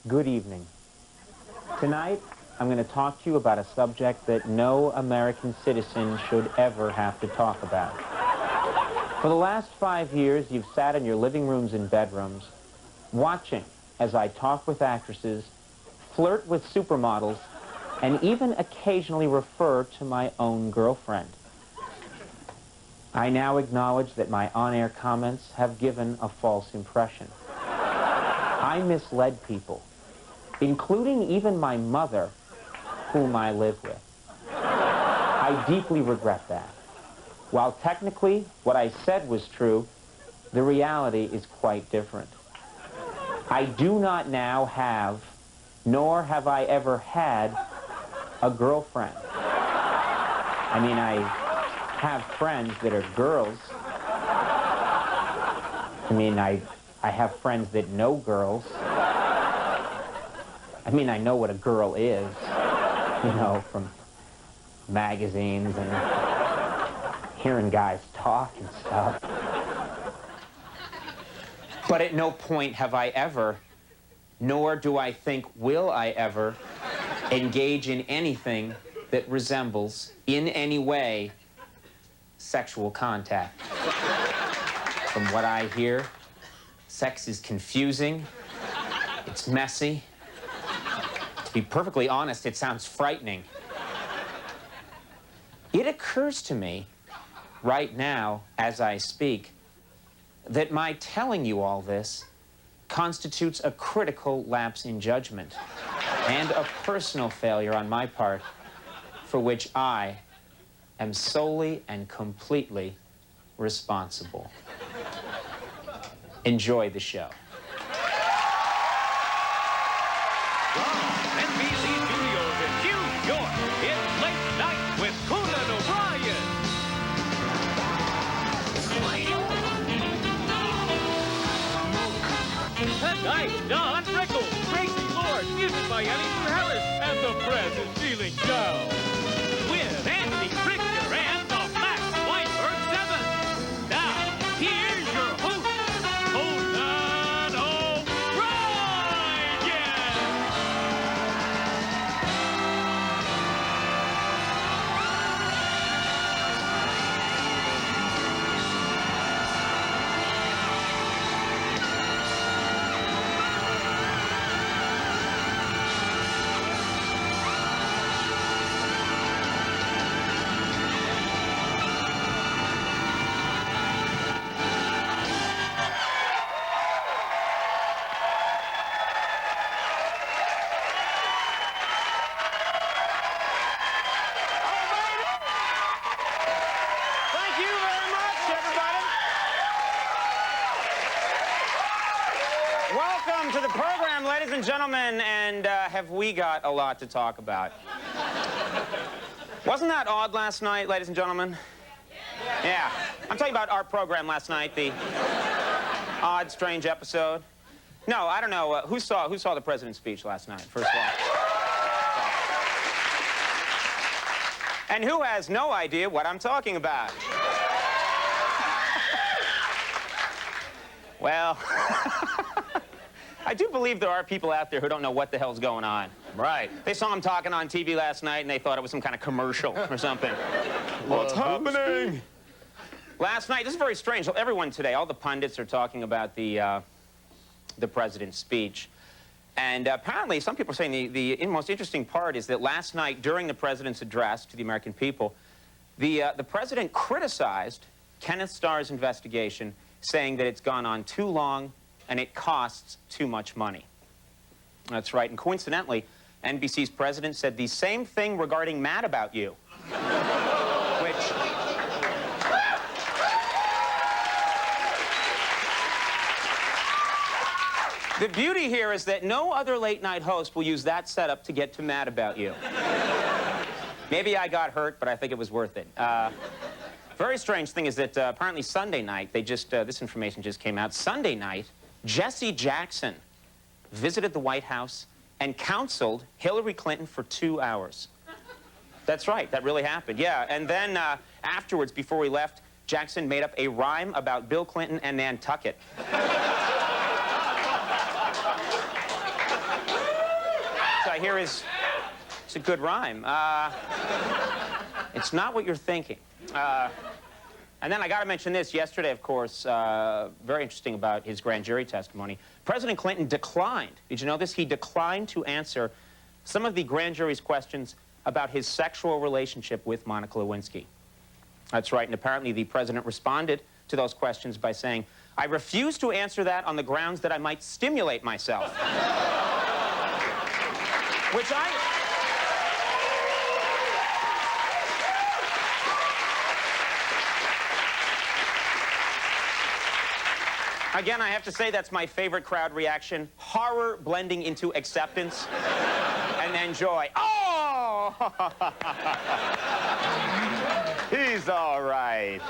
Good evening. Tonight, I'm going to talk to you about a subject that no American citizen should ever have to talk about. For the last 5 years, you've sat in your living rooms and bedrooms, watching as I talk with actresses, flirt with supermodels, and even occasionally refer to my own girlfriend. I now acknowledge that my on-air comments have given a false impression. I misled people, including even my mother, whom I live with. I deeply regret that. While technically what I said was true, the reality is quite different. I do not now have, nor have I ever had, a girlfriend. I mean, I have friends that are girls. I mean, I have friends that know girls. I mean, I know what a girl is, you know, from magazines and hearing guys talk and stuff. But at no point have I ever, nor do I think will I ever, engage in anything that resembles, in any way, sexual contact. From what I hear, sex is confusing, it's messy. To be perfectly honest, it sounds frightening. It occurs to me, right now, as I speak, that my telling you all this constitutes a critical lapse in judgment and a personal failure on my part for which I am solely and completely responsible. Enjoy the show. NBC Studios in New York, it's Late Night with Conan O'Brien. Tonight, Don Rickles, Tracy Lord, music by Ellie Harris, and the press is feeling down. With Andy Richter and the Max Weinberg 7. Now, here's your host, Conan O'Brien. Thank you very much, everybody. Welcome to the program, ladies and gentlemen, and have we got a lot to talk about. Wasn't that odd last night, ladies and gentlemen? Yeah. I'm talking about our program last night, the odd, strange episode. No, I don't know. Who saw the president's speech last night, first of all? And who has no idea what I'm talking about? Well, I do believe there are people out there who don't know what the hell's going on. Right. They saw him talking on TV last night, and they thought it was some kind of commercial or something. What's happening? Last night, this is very strange. Everyone today, all the pundits are talking about the president's speech. And apparently, some people are saying the most interesting part is that last night, during the president's address to the American people, the president criticized Kenneth Starr's investigation, saying that it's gone on too long and it costs too much money. That's right. And coincidentally, NBC's president said the same thing regarding Mad About You, which... The beauty here is that no other late-night host will use that setup to get to Mad About You. Maybe I got hurt, but I think it was worth it. Very strange thing is that apparently Sunday night, this information just came out. Sunday night, Jesse Jackson visited the White House and counseled Hillary Clinton for 2 hours. That's right, that really happened, yeah. And then afterwards, before we left, Jackson made up a rhyme about Bill Clinton and Nantucket. I hear is it's a good rhyme. It's not what you're thinking. And then I got to mention this. Yesterday, of course, very interesting about his grand jury testimony. President Clinton declined. Did you know this? He declined to answer some of the grand jury's questions about his sexual relationship with Monica Lewinsky. That's right, and apparently the president responded to those questions by saying, "I refuse to answer that on the grounds that I might stimulate myself." Which Again, I have to say that's my favorite crowd reaction. Horror blending into acceptance and then joy. Oh! He's all right.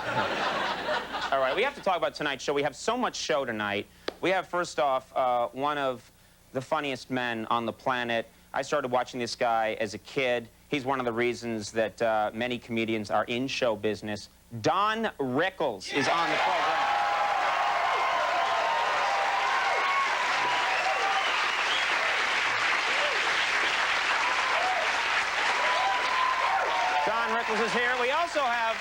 All right, we have to talk about tonight's show. We have so much show tonight. We have, first off, one of the funniest men on the planet. I started watching this guy as a kid. He's one of the reasons that many comedians are in show business. Don Rickles is on the program. Don Rickles is here. We also have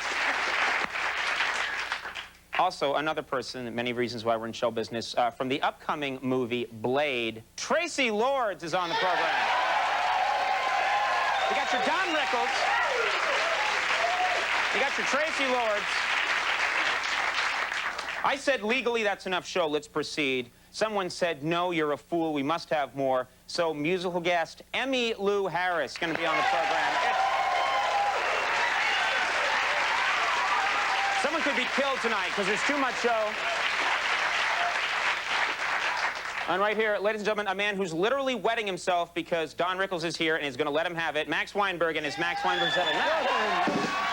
another person, many reasons why we're in show business, from the upcoming movie Blade. Tracy Lords is on the program. You got your Don Rickles. You got your Tracy Lords. I said legally that's enough show, let's proceed. Someone said, no, you're a fool, we must have more. So musical guest Emmylou Harris is going to be on the program. Someone could be killed tonight because there's too much show. And right here, ladies and gentlemen, a man who's literally wetting himself because Don Rickles is here and he's going to let him have it. Max Weinberg and his Max Weinberg 7.